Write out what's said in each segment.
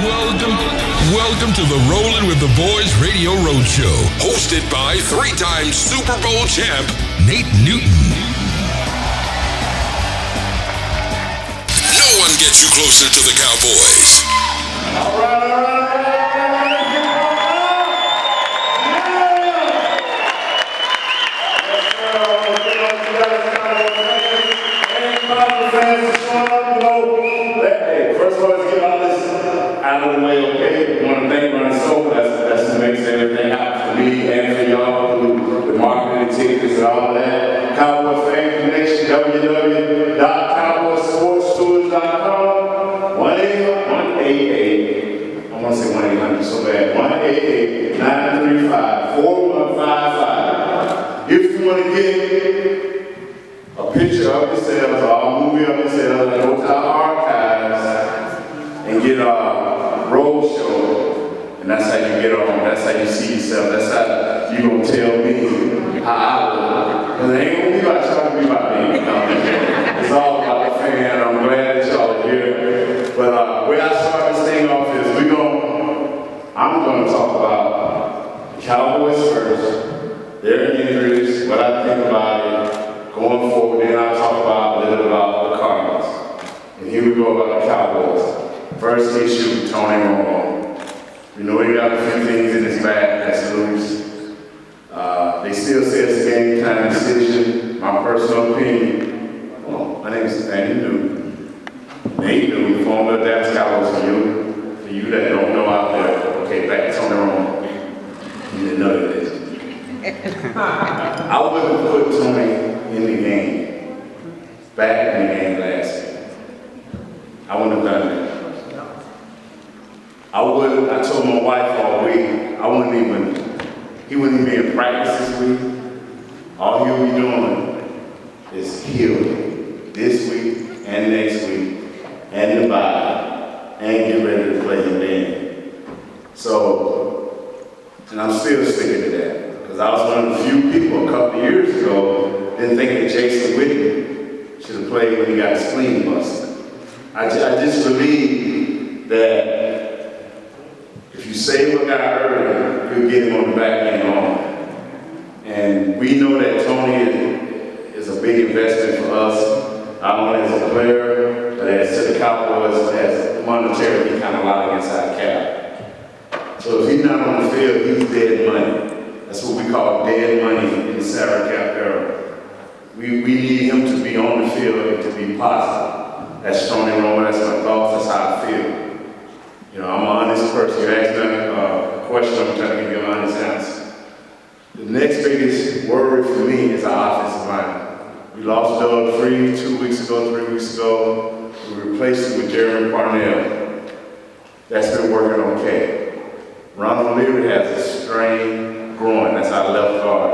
Welcome to the Rollin' with the Boys Radio Roadshow, hosted by three-time Super Bowl champ Nate Newton. No one gets you closer to the Cowboys. All right. First of all, let's get all this out of the way, okay? I want to thank Ronnie Soul. That's what makes everything happen for me and for y'all through the marketing tickets and all that. Cowboy Fan Connection, www.cowboysportstours.com. 1-888, I want to say 1-800 so bad. 1-888-935-4155. If you want to get a picture of yourselves or a movie of yourselves, go to our archives and get a road show, and that's how you get on. That's how you see yourself. That's how you gonna tell me how I look. Cause it ain't gonna be about trying to be about me. It's all about the fan. I'm glad that y'all are here. But where I start this thing off is I'm gonna talk about the Cowboys first, their injuries, what I think about it, going forward. Then I'll talk about a little bit about the Cardinals. And here we go about the Cowboys. First issue, Tony Romo. We know he got a few things in his back that's loose. They still say it's a game time decision. My personal opinion. My name is Nate Newton. Nate Newton, former Dallas Cowboys for you that don't know out there. Okay, back to Tony Romo. You didn't know this. I wouldn't put Tony in the game. Back in the game last year. I wouldn't have done that. I told my wife all week, he wouldn't even be in practice this week. All he'll be doing is healing this week and next week and the bye and get ready to play him then. So, and I'm still sticking to that because I was one of the few people a couple of years ago didn't think that Jason Witten should have played when he got his spleen busted. I just believe that if you save a guy early, you'll get him on the back end on. And we know that Tony is a big investment for us, not only as a player, but as to the Cowboys, as monetarily kind of lot against our cap. So if he's not on the field, he's dead money. That's what we call dead money in the salary cap era. We need him to be on the field and to be positive. That's Tony Romo, that's my thoughts, that's how I feel. You know, I'm an honest person. You ask me a question, I'm trying to give you an honest answer. The next biggest worry for me is our offensive line. We lost Doug Free 2 weeks ago, 3 weeks ago. We replaced him with Jeremy Parnell. That's been working okay. Ronald Leary has a strain groin. That's our left guard.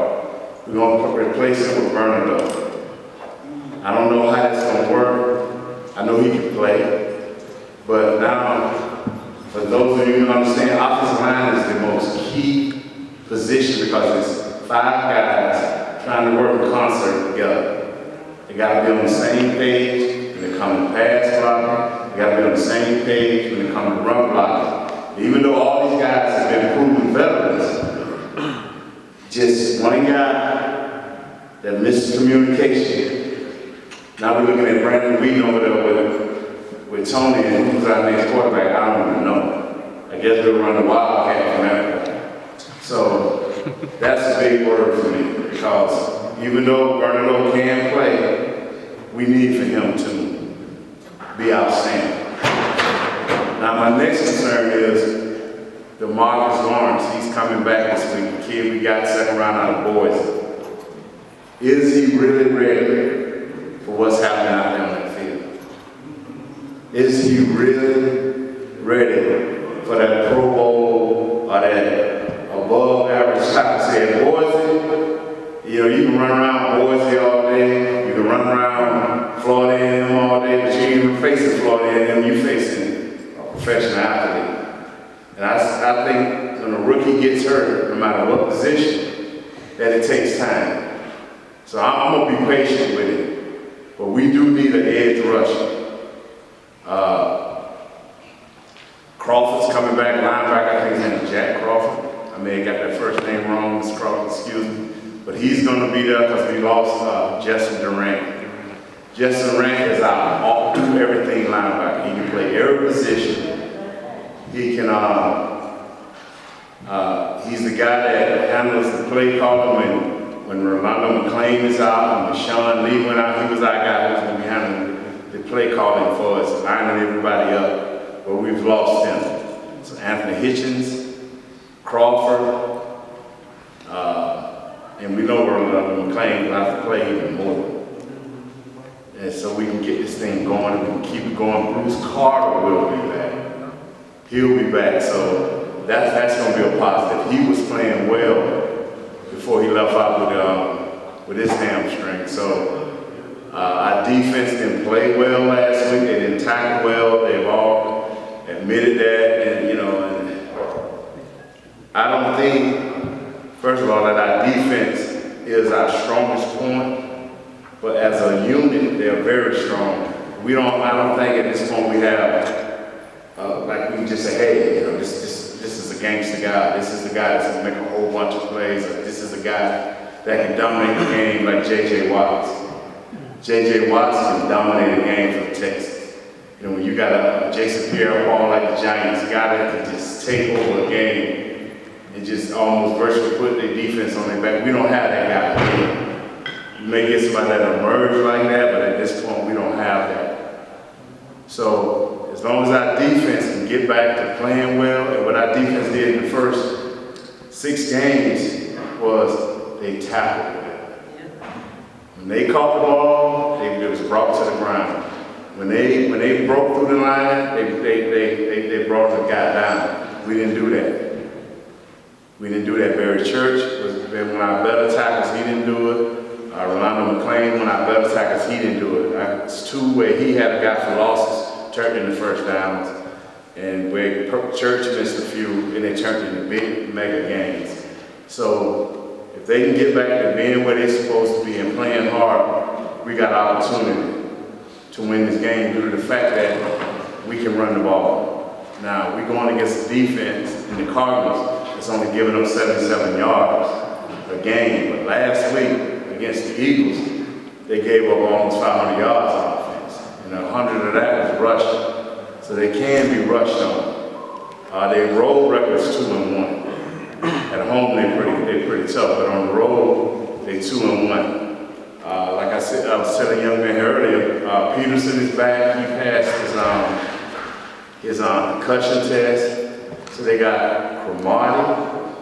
We're going to replace him with Vernon though. I don't know how that's going to work. I know he can play. But now, for those of you who understand, offensive line is the most key position because it's 5 guys trying to work in concert together. They got to be on the same page when it comes to pass blocking. They got to be on the same page when it comes to run blocking. Even though all these guys have been proven veterans, just one guy that misses communication. Now we're looking at Brandon Wheaton over there with Tony, and who's our next quarterback, I don't even know. I guess we'll run the Wildcat from that. So that's a big word for me because even though Bernardo can play, we need for him to be outstanding. Now my next concern is DeMarcus Lawrence. He's coming back this week. The kid we got second round out of Boise. Is he really ready for what's happening out there on that field? Is he really ready for that Pro Bowl or that above average type of say Boise? You know, you can run around Boise all day, you can run around Florida A&M all day, but you ain't even facing Florida A&M, you're facing a professional athlete. And I think when a rookie gets hurt, no matter what position, that it takes time. So I'm gonna be patient with it. But we do need an edge rusher. Crawford's coming back, linebacker. I think his name is Jack Crawford. I may have got that first name wrong, Mr. Crawford, excuse me. But he's going to be there because we lost Justin Durant. Justin Durant is our all-do-everything linebacker. He can play every position. He can, he's the guy that handles the play calling when Rolando McClain is out and when Sean Lee went out. He was our guy who was going to be handling the play calling for us, lining everybody up, but we've lost him. So Anthony Hitchens, Crawford, and we know Rolando McClain will have to play even more. And so we can get this thing going and we can keep it going. Bruce Carter will be back. He'll be back, so that's going to be a positive. He was playing well before he left out with his hamstring. So our defense didn't play well last week. They didn't tackle well. They've all admitted that, and and I don't think, first of all, that our defense is our strongest point. But as a unit, they're very strong. I don't think at this point we have, like we can just say, hey, this is a gangster guy. This is the guy that's gonna make a whole bunch of plays. Or this is the guy that can dominate the game like J.J. Watts. J.J. Watts can dominate the game for Texas. When you got a Jason Pierre-Paul like the Giants, a guy that can just take over a game and just almost virtually put their defense on their back. We don't have that guy. You may get somebody that emerge like that, but at this point we don't have that. So as long as our defense can get back to playing well, and what our defense did in the first 6 games was they tackled well. When they caught the ball, it was brought to the ground. When they broke through the line, they brought the guy down. We didn't do that. We didn't do that. Barry Church was one of our better tackles. He didn't do it. Rolando McClain, one of our better tackles, he didn't do it. It's 2 where he had a guy for losses, turned into first downs, and where Church missed a few, and they turned into big mega games. So if they can get back to being where they're supposed to be and playing hard, we got an opportunity to win this game due to the fact that we can run the ball. Now, we're going against a defense in the Cardinals that's only giving up 77 yards a game, but last week, against the Eagles, they gave up almost 500 yards on offense. 100 of that was rushing. So they can be rushed on. Their road record is 2-1. At home, they're pretty tough, but on the road, they're 2-1. Like I said, I was telling a young man earlier, Peterson is back. He passed his concussion test. So they got Cromartie,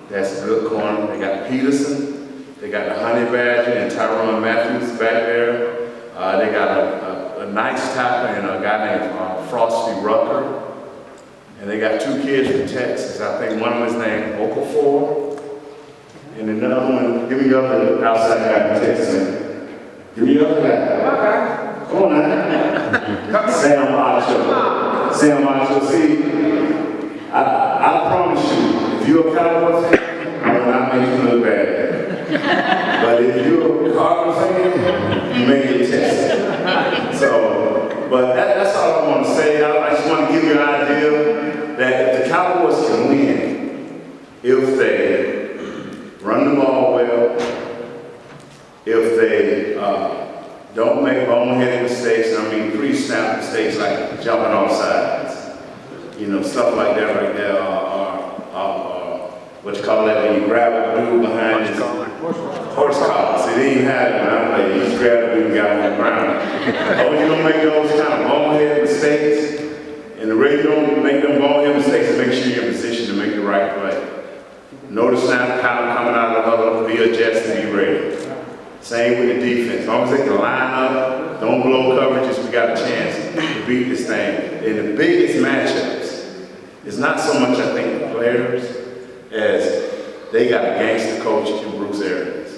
that's a good corner. They got Peterson. They got the Honey Badger and Tyrann Matthews back there. They got a nice tackle and a guy named Frosty Rucker. And they got 2 kids from Texas. I think one of them is named Okafor. And another one, give me the other outside guy from Texas, man. Give me the other guy. Come on now. Sam Macho. Sam Macho. See, I promise you, if you're a Cowboy fan, I will not make you look bad. But if you're a Cardinals fan, you may get tested. So, but that's all I want to say. I just want to give you an idea that the Cowboys can win if they run the ball well, if they don't make boneheaded mistakes. I mean, pre-snap mistakes like jumping off sides, stuff like that right there. What you call that when you grab a dude behind his horse collar. See, they didn't have it when I played. You just grab a dude and got him on the ground. But when you don't make those kind of bonehead mistakes, and the way you don't make them bonehead mistakes is make sure you're in position to make the right play. Notice snap kind of coming out of the huddle, be adjusted, be ready. Same with the defense. As long as they can line up, don't blow coverages, we got a chance to beat this thing. And the biggest matchups is not so much, I think, the players, as they got a gangster coach in Bruce Arians.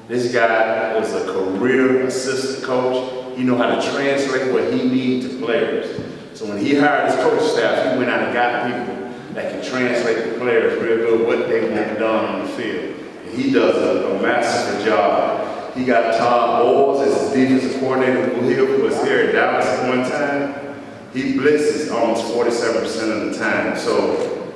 This guy was a career assistant coach. He know how to translate what he needs to players. So when he hired his coaching staff, he went out and got people that can translate the players real good, what they want done on the field. And he does a masterful job. He got Todd Bowles as his defensive coordinator, who was here at Dallas at one time. he blitzes almost 47% of the time. So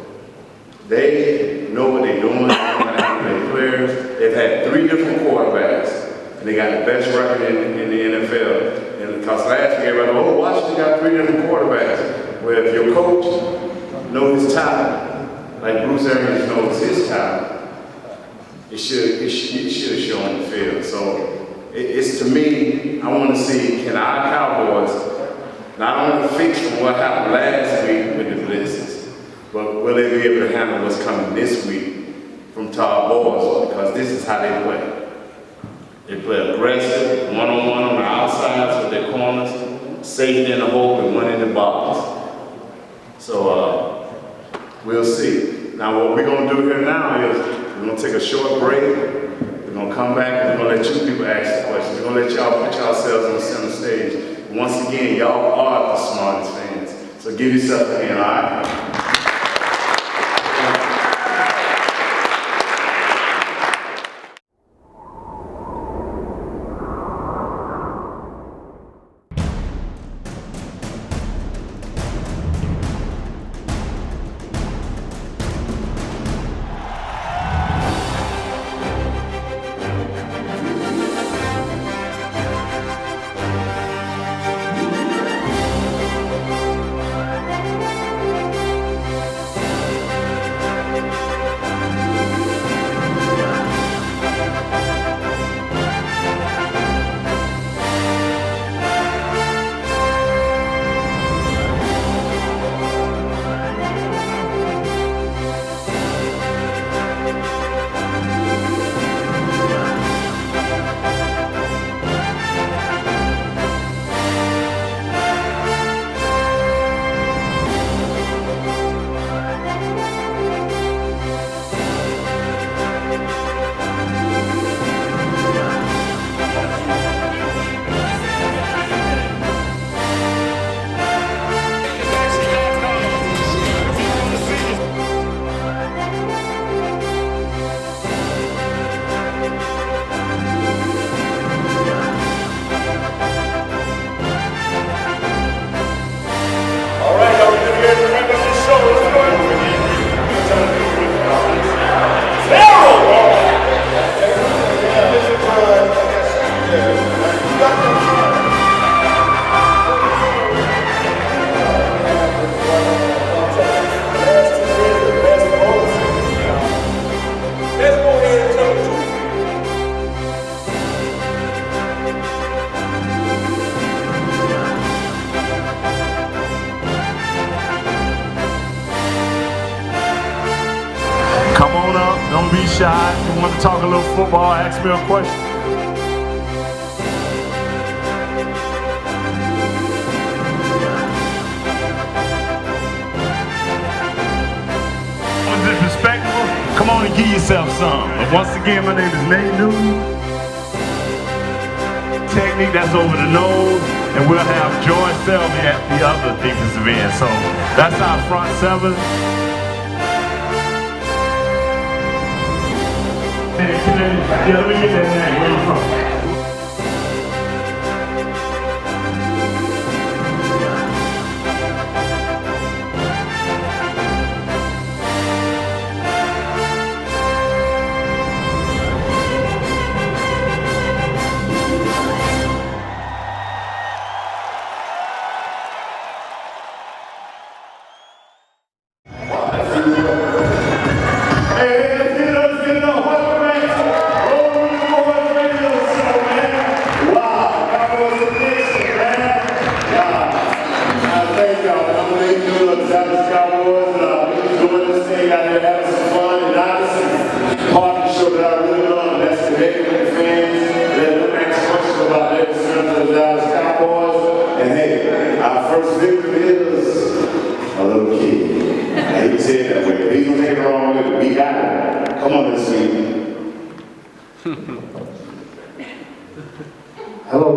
they know what they're doing, they know how to handle their players. They've had 3 different quarterbacks, and they got the best record in the NFL. And because last year, everybody, oh, Washington got 3 different quarterbacks. Well, if your coach knows his talent, like Bruce Arians knows his talent, it should have shown the field. So it's to me, I want to see, can our Cowboys not only fix from what happened last week with the blitzes, but will they be able to handle what's coming this week from Todd Bowles? Because this is how they play. They play aggressive, one-on-one on the outsides with their corners, safety in the hole and one in the box. So we'll see. Now what we're going to do here now is we're going to take a short break. We're going to come back and we're going to let you people ask the questions. We're going to let y'all put yourselves on the center stage. Once again, y'all are the smartest fans. So give yourself a hand, all right? Come on up, don't be shy. If you want to talk a little football, ask me a question. Disrespectful? Come on and give yourself some. But once again, my name is Nate Newton. Technique, that's over the nose. And we'll have George Selby at the other defensive end. So that's our front 7. Yeah, let me get that name. Where you from? Cowboys, doing this thing out there, having some fun, and honestly, part of the show that I really love, and that's connecting with the fans, letting them ask questions about their concerns of the Dallas Cowboys, and hey, our first victim is a little kid. I hate to say it that way, but he's gonna take it the wrong way, we got him. Come on this week. Hello.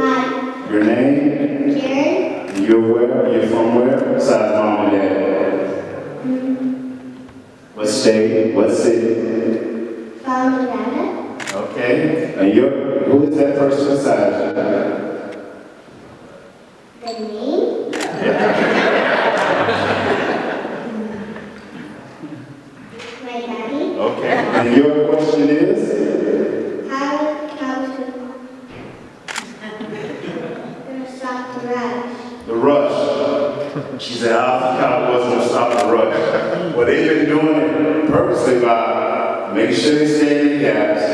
Hi. Your name? Karen. You're where? You're from where? Besides mom and dad. What state? What city? From Nevada. Okay. And who is that person beside you? The name? My daddy. Okay. And your question is? How Cowboys gonna stop the rush? The rush. She said, how the Cowboys gonna stop the rush? Well, they've been doing it purposely by making sure they stay in the gaps.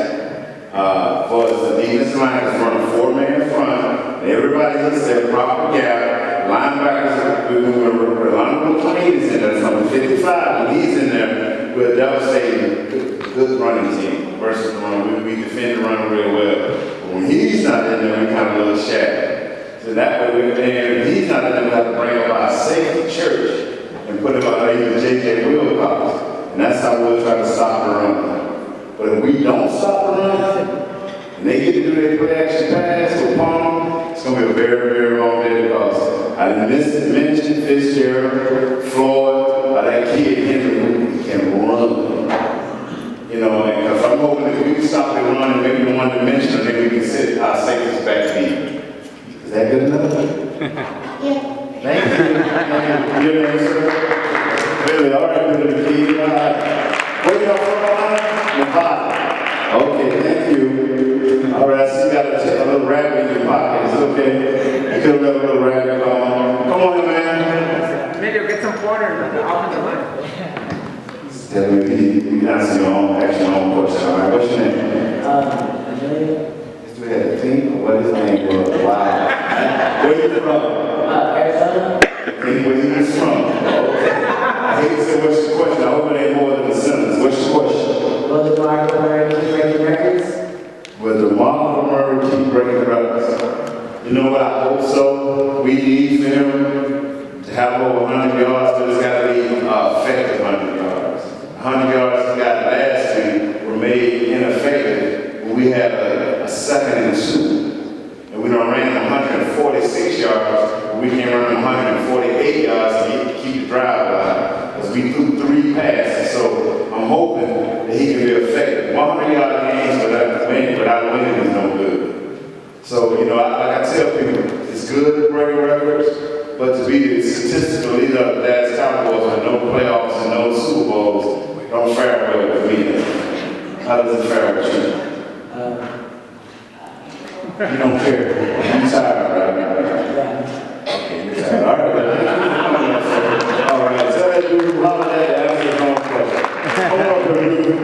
For the defensive line is running 4-man front. Everybody hits their proper gap. Linebackers, we're lining with 20s in there, number 55. When he's in there, we're devastating good running team versus the run. We defend the run real well. But when he's not in there, we kind of a little shabby. So that way, and if he's not in there, we have to bring up our safety church and put him out there with J.J. Wilcox. And that's how we'll try to stop the run. But if we don't stop the run, and they get to do their play action pass with Palm, it's going to be a very, very long day because I mentioned Fitzgerald, Floyd, that kid Henry who can run. You know, because I'm hoping if we can stop the run and maybe the one dimensional, then we can sit our safeties back deep. Is that good enough? Yeah. Thank you. Your name, sir? Really, all right, good kid. Where you from? Nevada. Okay, thank you. All right, I see you got a little rabbit in your pocket. It's okay. You could have let a little rabbit come on. Come on, man. Maybe you'll get some corners on the offensive line. Tell me, you answer your own, ask your own question. All right, what's your name? Yes, we had a team. What is his name? Wow. Where you from? Arizona. Where you from? Okay. I hate to say what's your question. I hope it ain't more than a sentence. What's your question? Will the Marco Murray keep breaking records? Will DeMarco Murray keep breaking records? You know what? I hope so. We need for him to have over 100 yards, but it's got to be effective 100 yards. 100 yards he got last week were made ineffective when we had a second and 2. And we done ran 146 yards, but we can't run 148 yards to keep the drive alive. Because we threw 3 passes. So I'm hoping that he can be effective. 100-yard games without winning is no good. So, you know, like I tell people, it's good to break records, but to be the statistical leader of the Dallas Cowboys with no playoffs and no Super Bowls don't fare well with me. How does it fare with you? You don't care. You're tired, right? Okay, you're tired. All right. All right, tell that dude who hollered at you after his own question. Come on, dude.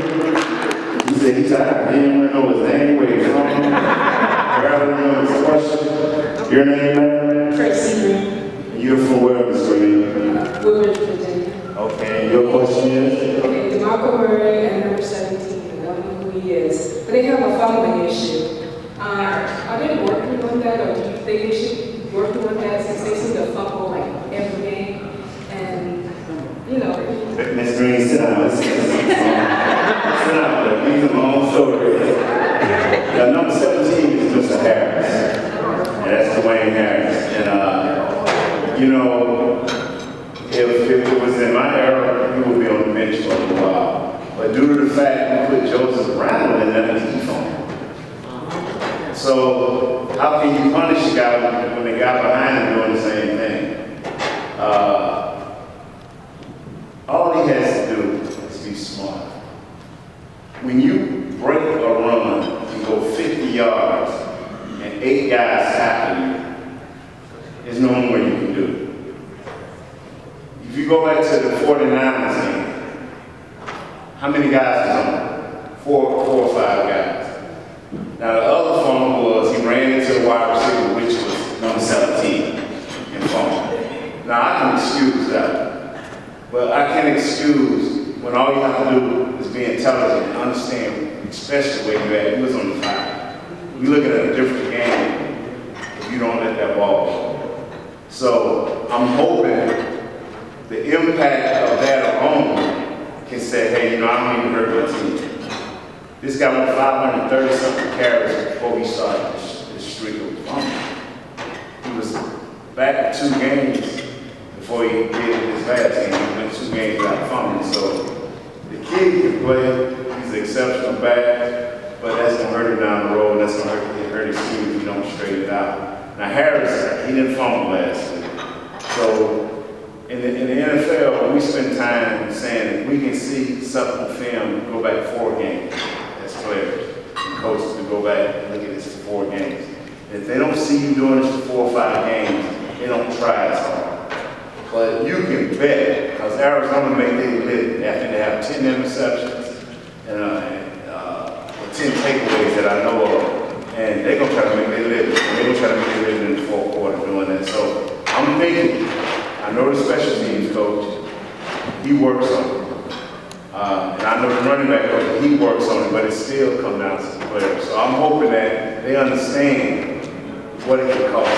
He said he's tired. He didn't want to know his name, where he's from. Rather than know his question. Your name, man? Tracy Green, You're from where, Miss Green? Woodbridge, Virginia. Okay, your question is? Okay, DeMarco Murray and number 17, I don't know who he is, but they have a fumbling issue. Are they working on that, or do you think they should be working on that since they seem to fumble like every game? And, you know. Miss Green, sit down. Sit down. These are long stories. Now, number 17 is Mr. Harris. And that's Dwayne Harris. And, you know, if it was in my era, he would be on the bench for a while. But due to the fact we put Joseph Randall in that, he's default. So, how can you punish a guy when the guy behind him doing the same thing? All he has to do is be smart. When you break a run and go 50 yards and 8 guys tackle you, there's no more you can do. If you go back to the 49ers game, how many guys was on? 4 or 5 guys. Now the other fumble was he ran into the wide receiver, which was number 17 in fumble. Now I can excuse that, but I can't excuse when all you have to do is be intelligent and understand, especially where you're at. He was on the 5. You're looking at a different game if you don't let that ball go. So I'm hoping the impact of that alone can say, hey, you know, I don't even hurt my team. This guy went 530-something carries before we started this streak of fumble. He was back 2 games before he did his last game. He went 2 games without fumbling. So the kid can play. He's an exceptional back, but that's going to hurt him down the road. That's going to hurt his team if you don't straighten it out. Now Harris, he didn't fumble last week. So in the NFL, we spend time saying if we can see something on film, go back 4 games as players and coaches to go back and look at this for 4 games. If they don't see you doing this for 4 or 5 games, they don't try as hard. But you can bet, because Arizona made their living after they have 10 interceptions and 10 takeaways that I know of, and they're going to try to make their living. They're going to try to make their living in the fourth quarter doing that. So I'm thinking, I know the special teams coach, he works on it. And I know the running back coach, he works on it, but it still comes down to the players. So I'm hoping that they understand what it can cost us.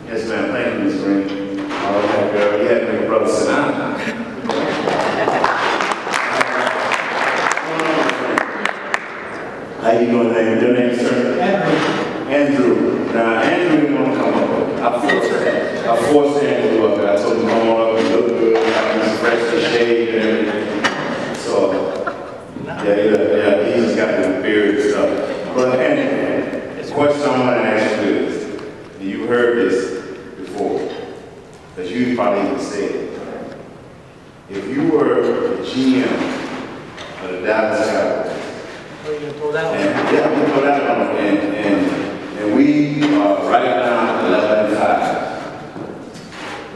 Yes, ma'am. Thank you, Ms. Green. All right, girl. You had to make brother sit down. How you doing, name? Your name, sir? Andrew. Now, Andrew didn't want to come up. I forced Andrew up there. I told him, come on up, you look good, I'm fresh to shave and everything. So, yeah, he just got the beard and stuff. But Andrew, the question I want to ask you is, and you heard this before, because you probably even said it. If you were the GM of the Dallas Cowboys, yeah, we throw that on and we are right now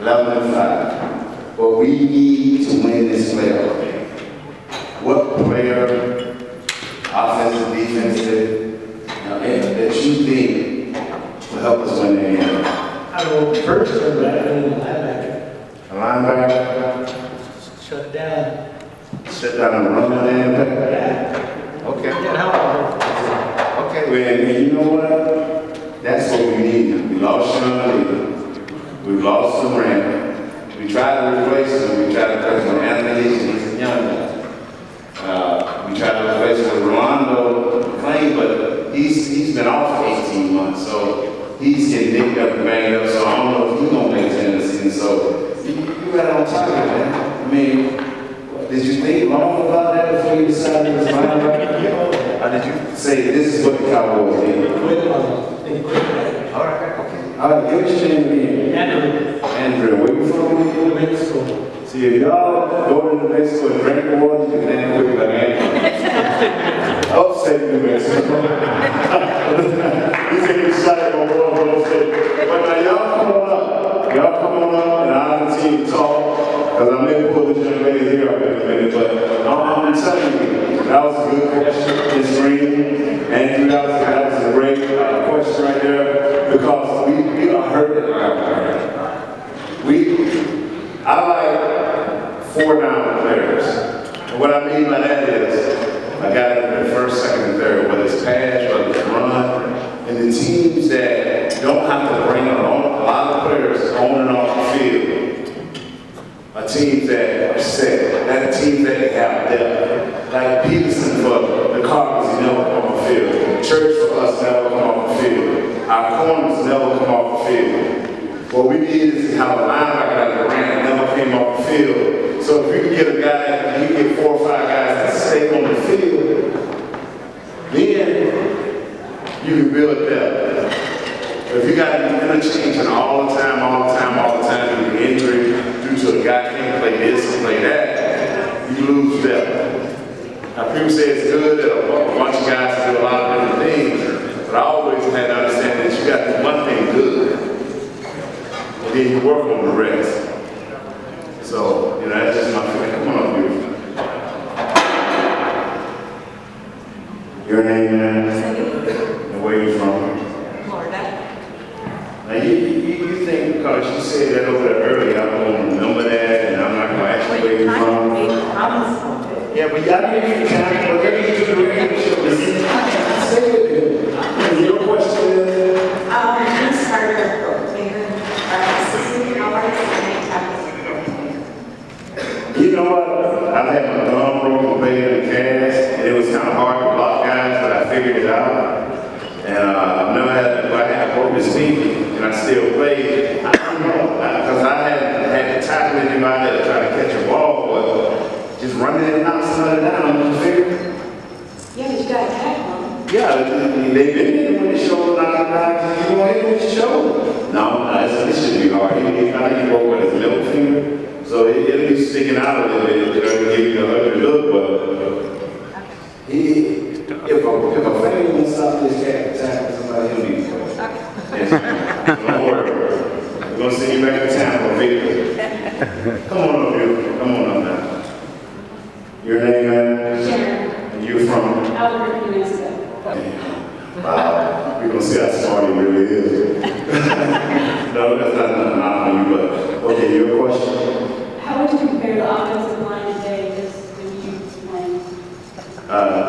11-5. 11-5. But we need to win this playoff game. What player, offensive, defensive, that you think will help us win the game? I will first go back and linebacker. A linebacker? Shut it down. Shut down and run the linebacker? Yeah. Okay. Yeah, how Okay, well, and you know what? That's what we need. We lost Sean Lee. We lost the Rand. We tried to replace him. We tried to replace him with Anthony. He's a young guy. We tried to replace him with Rolando McClain, but he's been off for 18 months, so he's getting nicked up and banged up. So I don't know if he's gonna make it in the season. So you got on top of it, man. I mean. Did you think long about that before you decided to find right? Or did you say this is what the Cowboys did? All right, okay. All right, give us your name again. Andrew, where you from? Mexico. See, if y'all go to Mexico and drink water, you can end with like Andrew. Upstate New Mexico. He's getting excited on upstate. But now y'all come on up. Y'all come on up and I'll continue to talk. Because I may pull this young lady here up in a minute, but I'm telling you, that was a good question, Ms. Green. Andrew, that was a great question right there, because we are hurting around. I like 4 down players. And what I mean by that is, I got it in the first, second, and third, whether it's pass, whether it's run, and the teams that don't have to bring a lot of players on and off the field. A team that are set, that team that have depth. Like Peterson for the Cardinals, he never come off the field. Church for us never come off the field. Our corners never come off the field. What we need is to have a linebacker like Durant that never came off the field. So if you can get a guy that you get 4 or 5 guys that stay on the field, then you can build depth. If you got to be interchanging all the time, due to injury, due to a guy can't play this and play that, you lose depth. Now people say it's good that a bunch of guys do a lot of different things, but I always had to understand that you got to do one thing good, and then you work on the rest. So, that's just my feeling. Come on up, beautiful. Your name, and where you from? Now you think because you said that over there earlier, I'm going to remember that, and I'm not going to ask you where you're from. Yeah, but y'all didn't get time for every to the radio show. Say it. And your question is? Ms. Carter, assistant You know what? I've had my thumb broken, playing in the cast, and it was kind of hard to block guys, but I figured it out. And I've never I broke this knee, and I still played. I don't know, because I had to tackle anybody to try to catch a ball, but just running and knock somebody down, you figure? Yeah, but you got to tackle them. Yeah, they've been hitting with the shoulder, knocking down, you want to hit with your shoulder? No, it shouldn't be hard. He kind of sticking out a little bit, you know, to give you the ugly look, but if a fan wants stop this cat attacking somebody, he'll need to play. Yes, don't worry. We're gonna send you back to town for victory. Come on up here. Come on up now. Your name, man? Sharon. And you're from? Albuquerque, New Mexico. Wow. We're gonna see how smart he really is. No, that's not nothing out on you, but okay, your question. How would you compare the offensive line today just when you playing?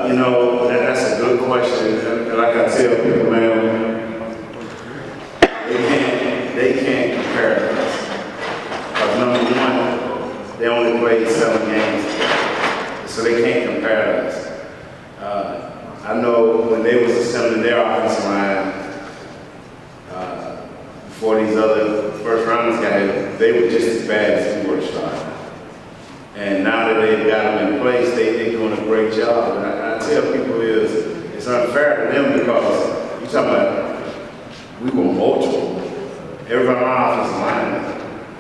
You know, that's a good question. And like I tell people, man, they can't compare us. Because number one, they only played 7 games, so they can't compare us. I know when they was assembling their offensive line, before these other first rounders got here, they were just as bad as we were starting. And now that they've got them in place, they're doing a great job. And I tell people it's unfair to them because you're talking about we were multiple. Everybody on our offensive line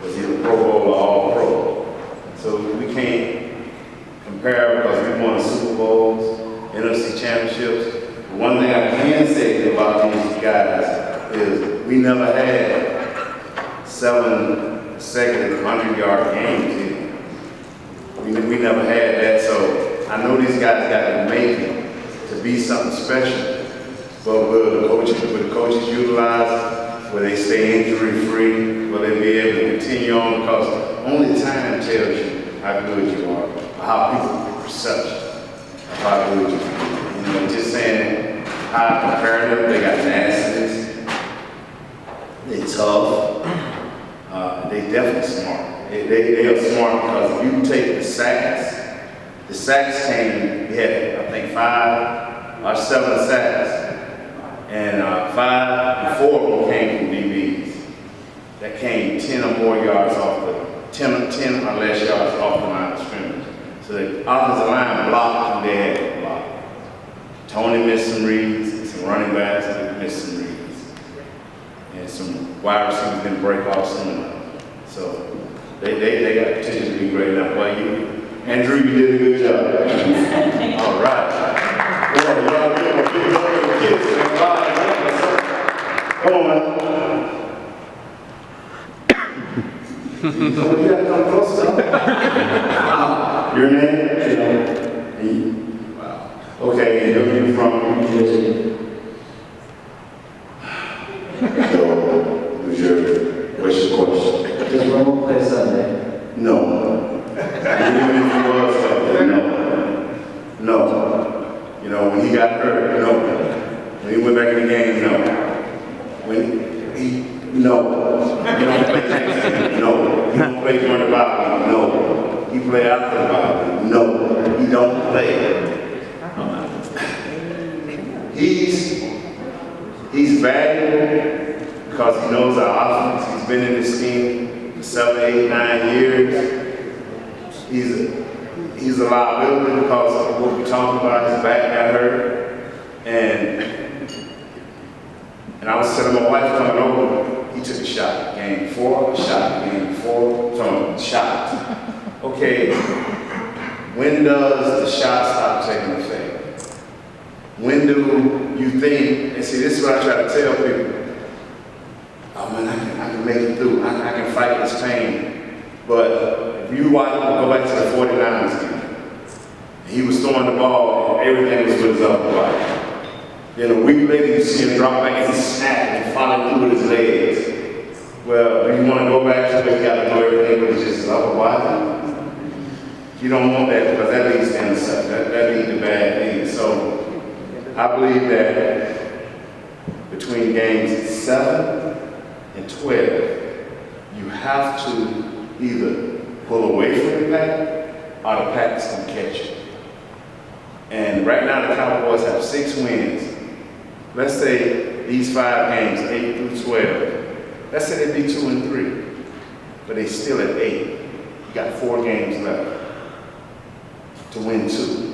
was either Pro Bowl or All Pro. So we can't compare because we won Super Bowls, NFC championships. But one thing I can say about these guys is we never had 7 consecutive 100-yard games either. We never had that, so I know these guys got to make it to be something special. But will the coaches utilize, will they stay injury-free, will they be able to continue on? Because only time tells you how good you are, or how people perception of how good you are. You know, just saying how I compare them, they got nastiness, they tough, they definitely smart. They are smart because if you take the sacks came, we had, I think, 5 or 7 sacks, and 5 and 4 of them came from DBs. That came 10 or more yards off the, 10 or less yards off the line of scrimmage. So the offensive line blocked and they had to block. Tony missed some reads, some running backs missed some reads. And some wide receivers didn't break off some of them. So they got potential to be great now. But Andrew, you did a good job. All right. Well, y'all give a big hug to the kids. Come on, man. So you gotta come closer. Your name? Wow. Okay, and you're from New Jersey. What's your question? Does Romo play Sunday? No. Even if he was Sunday, no. You know, when he got hurt, no. When he went back in the game, no. No. He don't play Thanksgiving, no. He don't play during the bye week, no. He play after the bye week, no. He don't play. He's valuable because he knows our offense. He's been in this team for 7, 8, 9 years. He's a liability because of what we talked about. His back got hurt, and I was telling my wife coming over, he took a shot. Game 4, a shot. Game 4, some shots. Okay, when does the shot stop taking effect? When do you think, and see, this is what I try to tell people, oh man, I can make it through, I can fight this pain. But if you go back to the 49ers game, he was throwing the ball and everything was with his upper body. Then a week later you see him drop back and he snapped and follow through with his legs. Well, do you want to go back to where you got to do everything with just his upper body? You don't want that because that leads to intercept, that leads to bad things. So I believe that between games 7 and 12, you have to either pull away from the pack or the pack is going to catch you. And right now the Cowboys have 6 wins. Let's say these 5 games, 8 through 12, let's say they be 2 and 3, but they still at 8. You got 4 games left to win 2.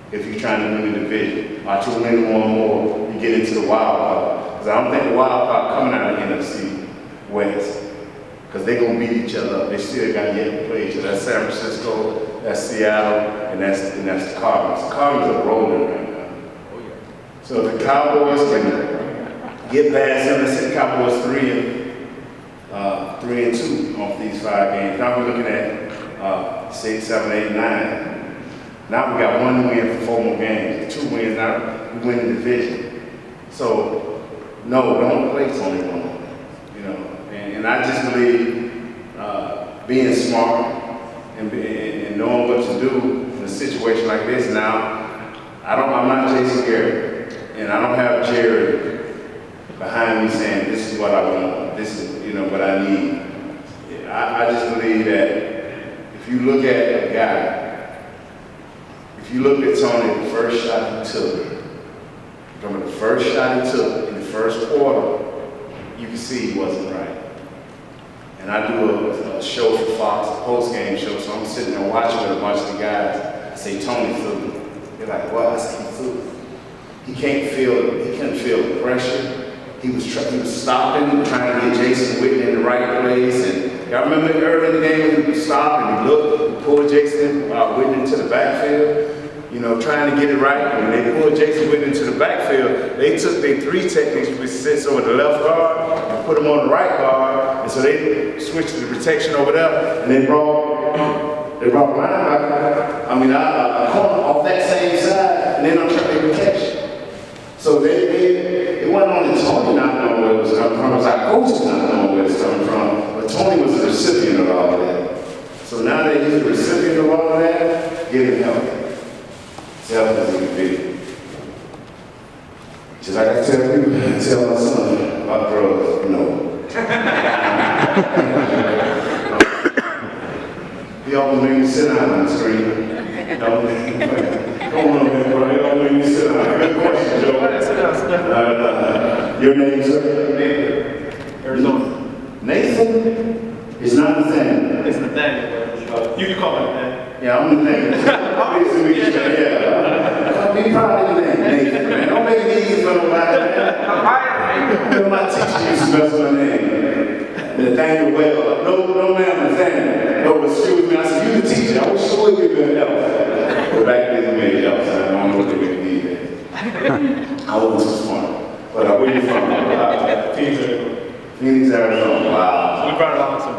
If you're trying to win the division, or to win 1 more, you get into the wild card. Because I don't think the wild card coming out of the NFC West. because they're going to beat each other up. They still got yet to play each other. That's San Francisco, that's Seattle, and that's the Cardinals. The Cardinals are rolling right now. So if the Cowboys can get past them, let's say the Cowboys 3-2 off these 5 games. Now we're looking at 6, 7, 8, 9. Now we got 1 win for 4 more games. 2 wins, now we win the division. So, no, don't play Tony Romo, you know. And I just believe being smart and knowing what to do in a situation like this. Now, I'm not Jason Garrett, and I don't have Jerry behind me saying this is what I want, this is what I need. I just believe that if you look at a guy. If you look at Tony, the first shot he took, from the first shot he took in the first quarter, you can see he wasn't right. And I do a show for Fox, a post-game show, so I'm sitting there watching with a bunch of the guys. I say, Tony threw. They're like, what? I say, he threw. He couldn't feel the pressure. He was stopping, trying to get Jason Witten in the right place. And y'all remember early in the game when he was stopping, he looked, he pulled Jason Witten into the backfield, trying to get it right. And when they pulled Jason Witten into the backfield, they took their 3 techniques, which sits over the left guard, and put him on the right guard. And so they switched to the protection over there, and they brought linebacker, a corner off that same side, and then I'm trying to protection. So it wasn't only Tony not knowing where it was coming from, it was our coach not knowing where it was coming from, but Tony was the recipient of all of that. So now that he's the recipient of all of that, get him help. As help as he can be. Just like I tell my son about drugs, He almost made me sit down on the screen. Come on, man, bro. He almost made me sit down. Good question, Joe. Your name, sir? Nathan. Arizona. Nathan? It's not Nathaniel. It's Nathaniel. You can call me Nathaniel. Yeah, I'm Nathaniel. Yeah. Be proud of your name, Nathan, man. Don't make it easy for nobody, man. My teacher used to mess with my name. Nathaniel Well. No, ma'am, Nathaniel. No, excuse me. I said, you the teacher. I was sure you'd be help. But back then, you made help. I don't know what they really need that. I wasn't too smart. But where you from? Phoenix, Arizona. Wow. We brought it on some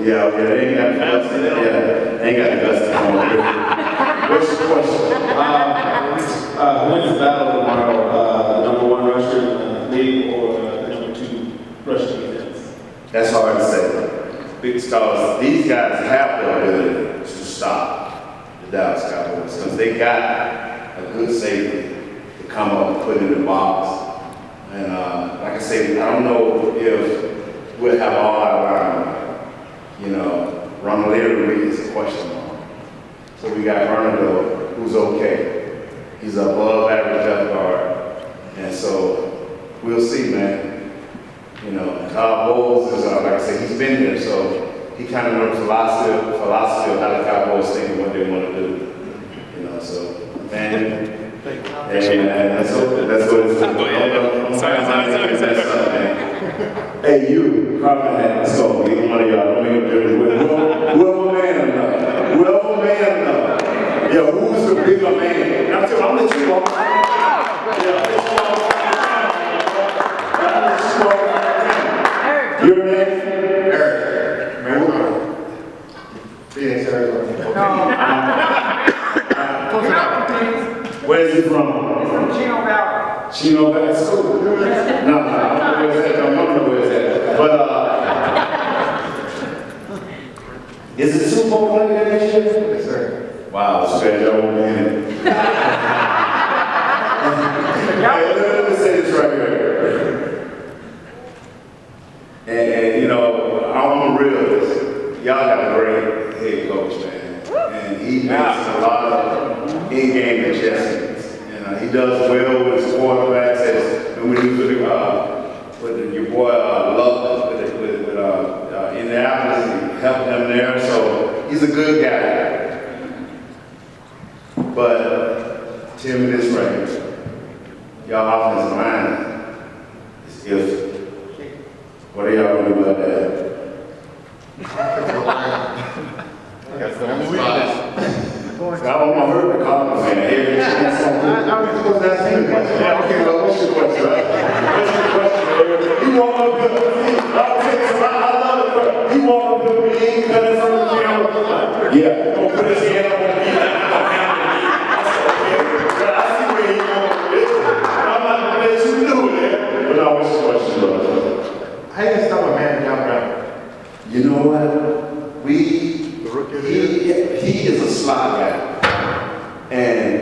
Yeah, they ain't got the guts. They ain't got the guts to come over. What's your question? When's the battle tomorrow? Number 1 rusher in the league or number 2 rusher defense? That's hard to say. Because these guys have the ability to stop the Dallas Cowboys. Because they got a good safety to come up and put in the box. And like I said, I don't know if we'll have all our Ronald Leary is a question mark. So we got Ronald, who's okay. He's above average left guard. And so we'll see, man. Todd Bowles is, like I said, he's been there, so he kind of knows the philosophy of how the Cowboys think and what they want to do. So, man. That's what it's Hey, you, Carmen, let's go. Get one of y'all. Don't make a difference with it. Whoever man enough. Whoever man enough. Yeah, who's the bigger man? I'm going to let you walk. Your name? Eric. Arizona. Phoenix, Arizona. Where is he from? He's from Chino Valley. Chino Valley. That's cool. No, I don't know where it's at. I don't know where it's at. But, is it Super Bowl playing next year? Yes, sir. Wow, it's bad. Y'all won't be in it. Hey, let me say this right here. And I'm a realist. Y'all got a great head coach, man. And he makes a lot of in-game adjustments. And he does well with his quarterbacks. And when he was with your boy Love with Indianapolis, he helped him there. So he's a good guy. But tell me this right here. Y'all offensive line is iffy. What are y'all going to do about that? I heard the Cardinals fan. Yeah, okay, well, what's your question, right? What's your question, Eric? You walk up here, I love the question. You walk up here, he ain't cut in front of the camera. Yeah, don't put his hand up on me. I see where he going with this. I'm not going to let you do it. But now, what's your question, brother? How you stop a man John Brown? You know what? He is a slot guy. And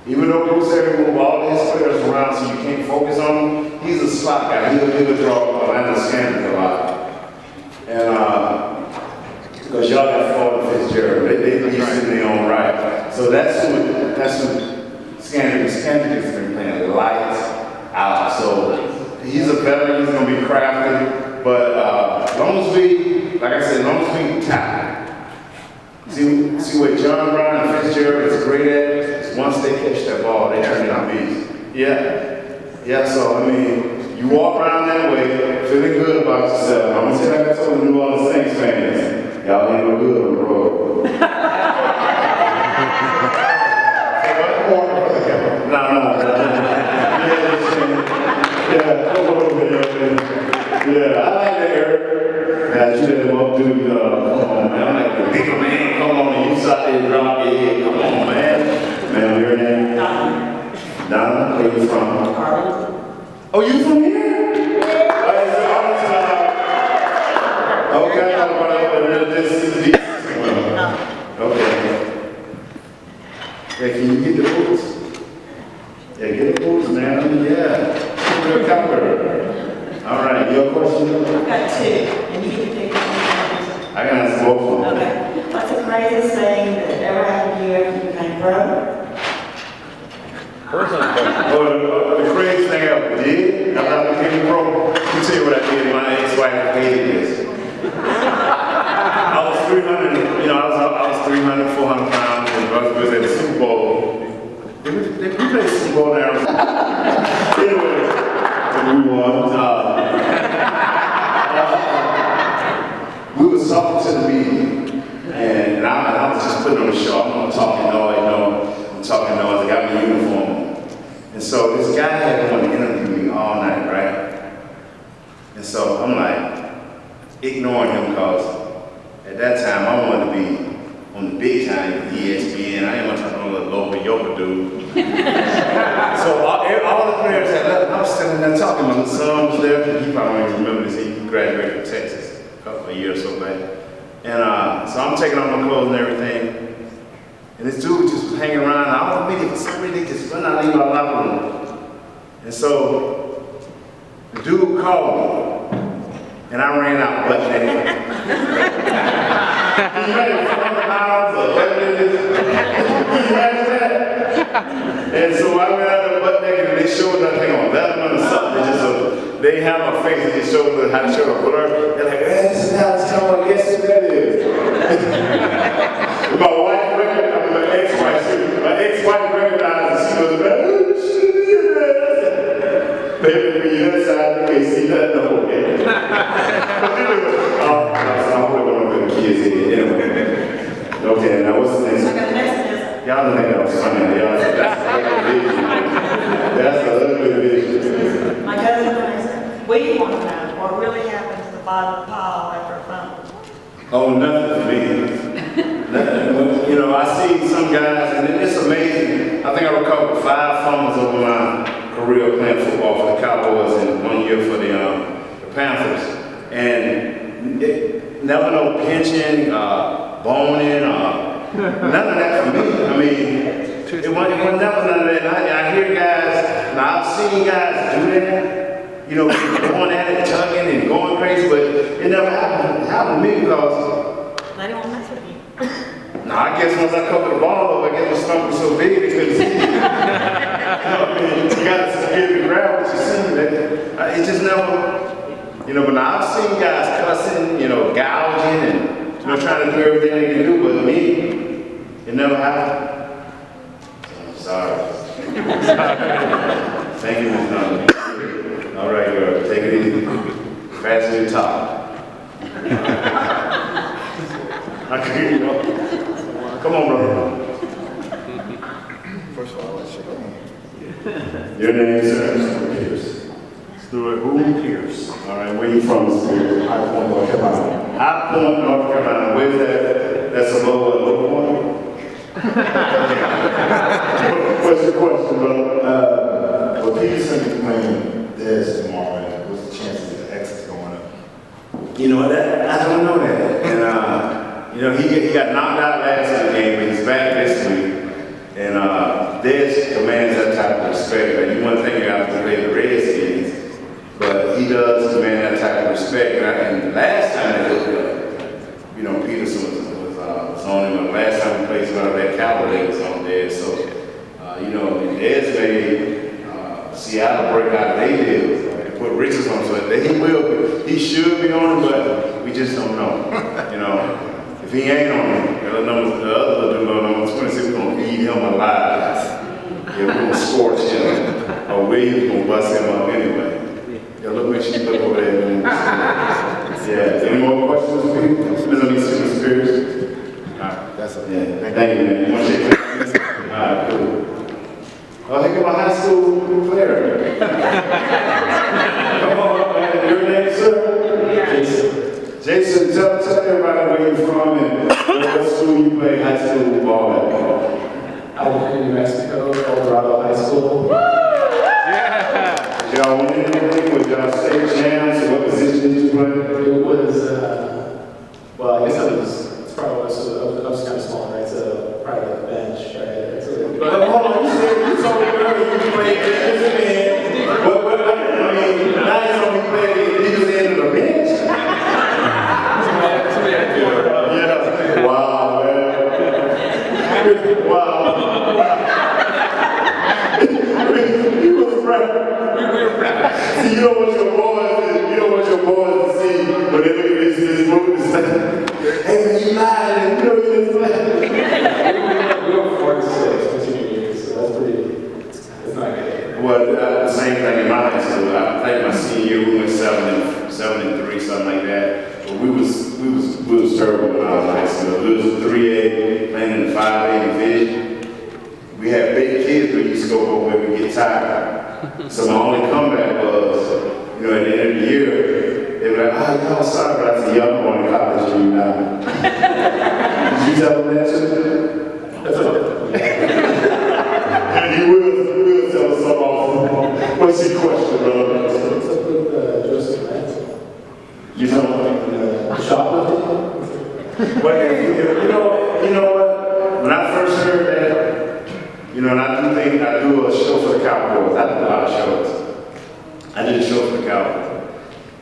even though Bruce said he moved all his players around so you can't focus on him, he's a slot guy. He'll draw Atlanta Scandals a lot. And because y'all got Florida Fitzgerald, they used in their own right. So that's who Scandals has been playing, lights out. So he's a veteran, he's going to be crafty. But as long as we, like I said, as long as we tackle. See what John Brown and Fitzgerald is great at is once they catch that ball, they turn it on beats. Yeah, so I mean, you walk around that way, feeling good about yourself. I'm gonna say like I told the New Orleans Saints fans, y'all ain't no good on the road. Yeah, I like that, Eric. Now, you let him up, dude. Come on, man. I'm like the bigger man. Come on, you sat there and drop your head. Come on, man. Man, your name? Donna. Where you from? Cardinals. Oh, you from here? Okay, I'm about this. Okay. Yeah, can you get the boots? Yeah, get the boots, man. Yeah. You're a cowboy. All right, your question? I've got two, and you can take one. I can answer both of them. Okay. What's the craziest thing that ever happened to you after you became pro? The craziest thing I ever did after I became pro, let me tell you what I did. My ex-wife hated this. I was 300, I was 300, 400 pounds, and I was at the Super Bowl. They played Super Bowl now. Anyway. We won. We were talking to the media, and I was just putting on a show. I'm talking noise, I got my uniform. And so this guy had wanted to interview me all night, right? And so I'm like, ignoring him because at that time I wanted to be on the big time ESPN. I didn't want to talk to no little local yoga dude. So all the players had left, I was standing there talking. My son was there. He probably don't even remember this. He graduated from Texas a year or so back. And so I'm taking off my clothes and everything. And this dude just was hanging around. And all the media, for some reason, they just run out of my locker room. And so the dude called me. And I ran out butt naked. He ran 400 pounds of butt naked. And so I went out there butt naked and they showed that thing on Letterman or something. They have my face and they showed how to show up. They're like, hey, this is how it's coming. Guess who that is? My wife recognized, my ex-wife recognized and she was like, oh, shit, baby, when you're inside, you can't see that no more. I'm going to the kids here. Anyway. Okay, now what's the next one? Y'all don't think that was funny. That's a little bit of vision. My cousin asked, what do you want to know? What really happens to the bottom of the pile after a fumble? Oh, nothing for me. Nothing. I see some guys, and it's amazing. I think I recovered 5 fumbles over my career playing football for the Cowboys and 1 year for the Panthers. And never no pinching, boning, none of that for me. I mean, it wasn't never none of that. I hear guys, now I've seen guys do that, going at it, tugging and going crazy, but it never happened to me because They don't mess with you. now I guess once I covered the ball up, I guess my stomach was so big they couldn't see. You got to get the grab what you see. It just never, but now I've seen guys cussing, gouging and trying to do everything they can do, but me, it never happened. So I'm sorry. Thank you, Ms. Dunn. All right, girl, take it easy. Fast to the top. I can hear you. Come on, brother. First of all, what's your name? Your name, sir? Pierce. Stuart who? Pierce. All right, where you from, Stuart? High Point, North Carolina. High Point, North Carolina. Where's that? That's a low point. What's your question, brother? Well, Peterson is playing this tomorrow, and what's the chances of the X's going up? You know that I don't know that, and you know he got knocked out last game, but he's back this week, and Dez commands that type of respect. Like, you want to think you have to play the Redskins, but he does command that type of respect. And last time they looked up, you know, Peterson was on him. And last time he played, that Cowboy was on there, so you know, Dez made Seattle break out they did and put Richards on, so he should be on him, but we just don't know. You know, if he ain't on him, the other dude on number 26, we're gonna eat him alive. Yeah, we're gonna scorch him, or Williams gonna bust him up anyway. Yeah, look when she look over there. Yeah, any more questions, please? Mr. Spears? That's a Yeah, thank you, man. You want to shake hands? All right, cool. Oh, think of a high school player. Come on, man. Your name, sir? Jason. Jason, tell everybody where you're from and what school you play high school ball at. I was in New Mexico, Colorado High School. Did y'all win anything? Was y'all state champs? What position did you play? It was, well, I guess I was kind of small, right? So probably like a bench, right? So, But hold on, you said you told me earlier you played defensive end. What, I mean, now you told me you played defensive end of the bench? Yeah. Wow, man. Wow. You was right. See, you don't want your boys to see when they look at this movie and say, hey, man, you lied, you know you didn't play. we were 46 continuing years, so that's pretty, it's not good. Well, the same thing in my high school. I think my senior year we went 7-3, something like that. But we was terrible when I was in high school. We was 3A, playing in the 5A division. We had big kids who used to go over where we get tired. So my only comeback was, you know, at the end of the year, they were like, oh, sorry, but I said, y'all going to college for you now. Did you tell them that too? That's okay. And you will tell us something off. What's your question, brother? What's up with Joseph Ransom? You know, Shoplifting? but you know what? When I first heard that, you know, and I do a show for the Cowboys. I do a lot of shows. I did a show for the Cowboys.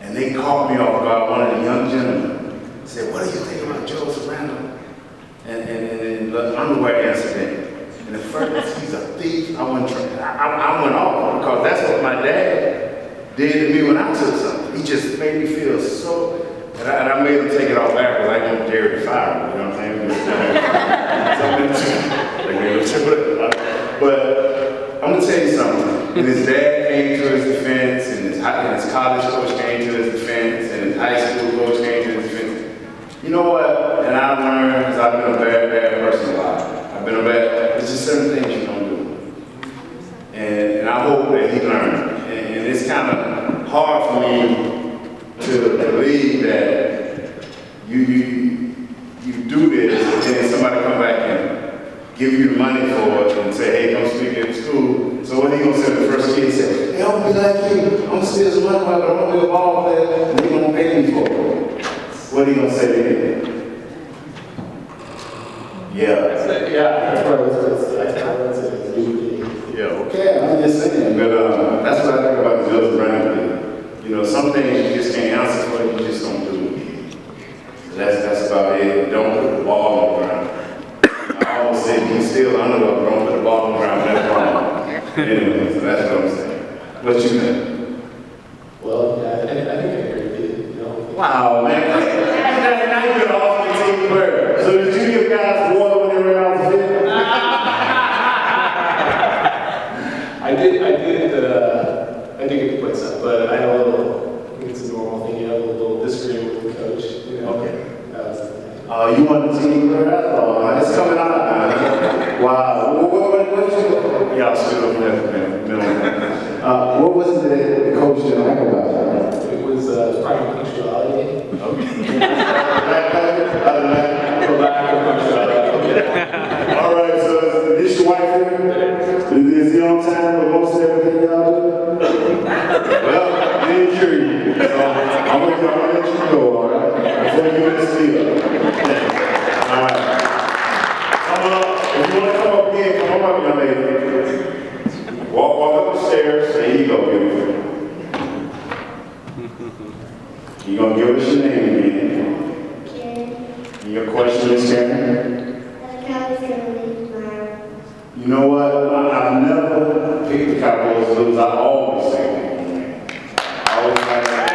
And they caught me off guard. One of the young gentlemen said, what do you think about Joseph Randall? And the underwear incident. And at first, he's a thief. I went off because that's what my dad did to me when I took something. He just made me feel so, and I made him take it off back because I didn't dare to fire him, you know what I'm saying? But I'm gonna tell you something. And his dad came to his defense, and his college coach came to his defense, and his high school coach came to his defense. You know what? And I learned, because I've been a bad person a lot. There's just certain things you don't do. And I hope that he learned. And it's kind of hard for me to believe that you do this, and then somebody come back and give you the money for it and say, hey, come speak at the school. So what are you going to say to the first kid? Say, hey, I'm going to be like you. I'm going to steal some money, but I'm going to be a ball player, and they're going to pay me for it. What are you going to say to him? Yeah. That's probably Yeah, okay, I'm just saying. But that's what I think about the Joseph Brown. You know, some things you just can't answer for, you just don't do. So that's about it. Don't put the ball on the ground. I almost said he's still under, but don't put the ball on the ground. That's wrong. Anyway, so that's what I'm saying. What you think? Well, yeah, I think I agree with you. You know. Wow, man. Now you get off the team player. So did you give guys water when they ran out the field? I did get to play some, but I had a little, I think it's a normal thing, you have a little disagreement with the coach. You know? Okay. You want the team crowd? It's coming out now. Wow. Y'all stood up there, man. What was it that the coach didn't like about it? It was probably punctuality. Okay. All right, so is your wife here? Is he on time with most everything y'all do? Well, I didn't cure you. So I'm gonna let you go, all right? Before you get this deal. All right. Come on up. If you want to come up here, come on up, young lady. Walk up the stairs. There you go, beautiful. You're gonna give us your name again. Karen. Your question is, Karen? The Cowboys gonna leave tomorrow. You know what? I've never picked the Cowboys to lose. I always say that. I always say that.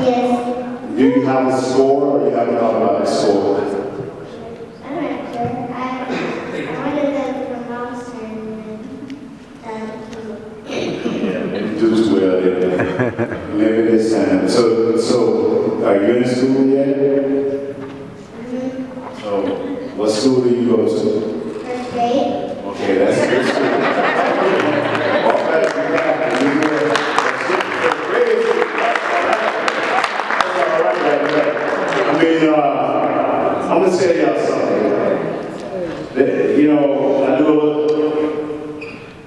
Yes. Do you have a score or you haven't thought about the score? I'm not sure. I wanted them to lost and Maybe do as well. Maybe this time. So are you in school yet? So what school do you go to? first grade. Okay, that's a good school. I'm gonna tell y'all something. You know,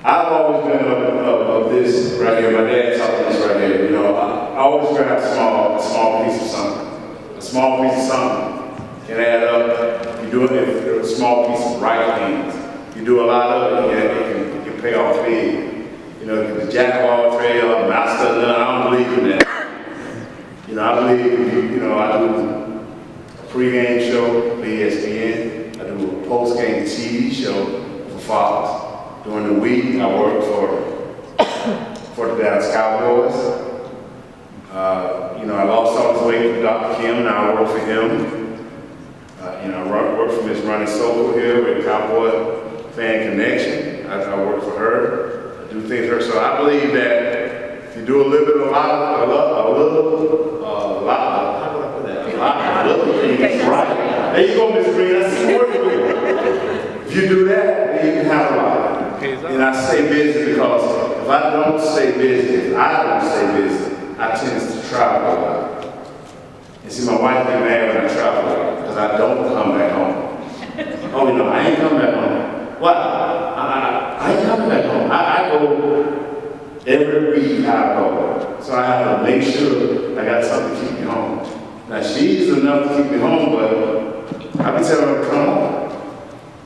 I've always been of this right here. My dad taught me this right here. You know, I always grab a small piece of something. A small piece of something can add up. You do it if a small piece of right things. You do a lot of it, and it can pay off big. You know, the jack of all trades, master of none. I don't believe in that. You know, I believe, I do a pregame show for ESPN. I do a postgame TV show for Fox. During the week, I work for the Dallas Cowboys. I lost all this weight for Dr. Kim, now I work for him. I work for Miss Ronnie Sokol here with Cowboy Fan Connection. I work for her. I do things for her. So I believe that if you do a little bit, a lot of things right. There you go, Miss Green. That's the word for you. If you do that, then you can have a lot. And I stay busy because if I don't stay busy, I tend to travel a lot. And see, my wife get mad when I travel a lot because I don't come back home. Oh, I ain't coming back home. What? I ain't coming back home. I go every week. I go. So I have to make sure I got something to keep me home. Now, she's enough to keep me home, but I be telling her to come home.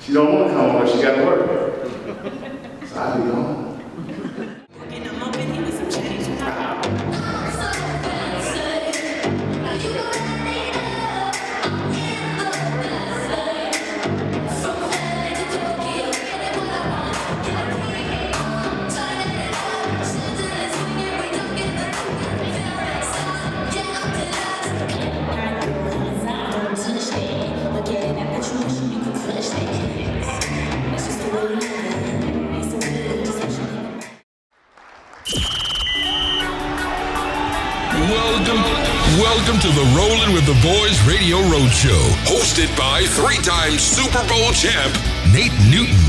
She don't want to come home, but she got to work. So I be home. Welcome to the Rollin' with the Boys Radio Roadshow, hosted by three-time Super Bowl champ Nate Newton.